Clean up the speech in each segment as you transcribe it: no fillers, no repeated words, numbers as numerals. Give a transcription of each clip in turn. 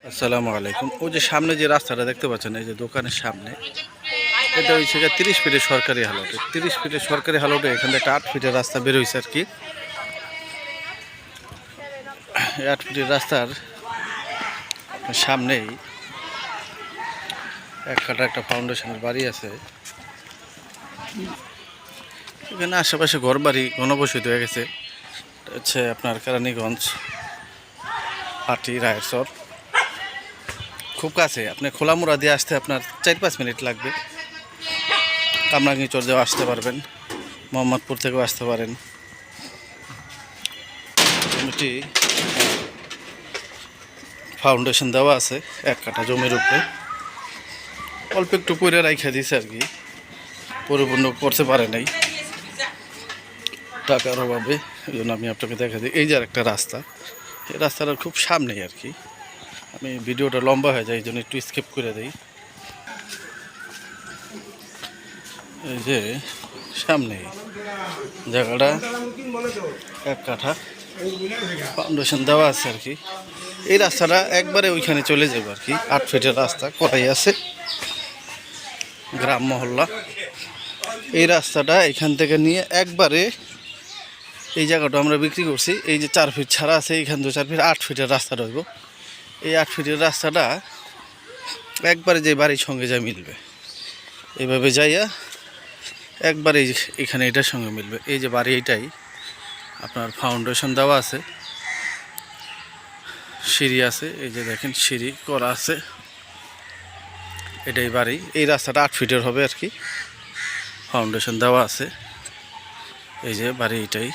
আসসালামু আলাইকুম। ওই যে সামনে যে রাস্তাটা দেখতে পাচ্ছেন, এই যে দোকানের সামনে, এটা হচ্ছে 30 ফিটের সরকারি হালটে। 30 ফিটের সরকারি হালটে এখান থেকে একটা 8 ফিটের রাস্তা বের হয়েছে আর কি। 8 ফিটের রাস্তার সামনেই এক কাটা একটা ফাউন্ডেশনের বাড়ি আছে। এখানে আশেপাশে ঘর বাড়ি ঘনবসতিত হয়ে গেছে। হচ্ছে আপনার কেরানীগঞ্জ, হাটি, রায়েরচর খুব কাছে। আপনি খোলামুড়া দিয়ে আসতে আপনার 4-5 মিনিট লাগবে। কামরাঙ্গীরচর দিয়েও আসতে পারবেন, মোহাম্মদপুর থেকেও আসতে পারেন। মোটামুটি ফাউন্ডেশন দেওয়া আছে এক কাঠা জমির উপরে। অল্প একটু পরে রাইখা দিছে আর কি, পরিপূর্ণ করতে পারে নাই টাকার অভাবে। এই জন্য আমি আপনাকে দেখা দিই, এই যে একটা রাস্তা, এই রাস্তাটার খুব সামনেই আর কি। আমি ভিডিওটা লম্বা হয়ে যায় এই জন্য একটু স্কিপ করে দিই। এই যে সামনে জায়গাটা এক কাঠা ফাউন্ডেশন দেওয়া আছে আর কি। এই রাস্তাটা একবারে ওইখানে চলে যাবে আর কি। 8 ফিটের রাস্তা করাই আছে, গ্রাম মহল্লা। এই রাস্তাটা এখান থেকে নিয়ে একবারে এই জায়গাটা আমরা বিক্রি করছি। এই যে 4 ফিট ছাড়া আছে, এইখান থেকে 4 ফিট, 8 ফিটের রাস্তা রইব। এই 8 ফিটের রাস্তাটা একবারে যে বাড়ির সঙ্গে যা মিলবে, এইভাবে যাইয়া একবারে এখানে এটার সঙ্গে মিলবে। এই যে বাড়ি, এইটাই আপনার ফাউন্ডেশন দেওয়া আছে, সিঁড়ি আছে, এই যে দেখেন সিঁড়ি করা আছে। এটাই বাড়ি। এই রাস্তাটা 8 ফিটের হবে আর কি, ফাউন্ডেশন দেওয়া আছে। এই যে বাড়ি, এইটাই।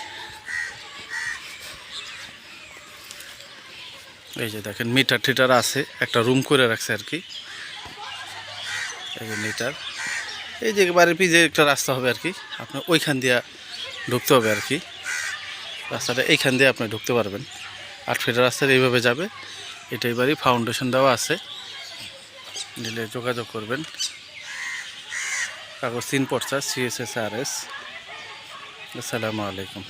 এই যে দেখেন মিটার টিটার আছে, একটা রুম করে রাখছে আর কি। এই যে মিটার। এই যে বাড়ির পিছে একটা রাস্তা হবে আর কি, আপনার ওইখান দিয়ে ঢুকতে হবে আর কি। রাস্তাটা এইখান দিয়ে আপনি ঢুকতে পারবেন। 8 ফিটের রাস্তার এইভাবে যাবে। এটাই বাড়ি, ফাউন্ডেশন দেওয়া আছে। নিলে যোগাযোগ করবেন। কাগজ 3 পর্চা, CSSRS। আসসালামু আলাইকুম।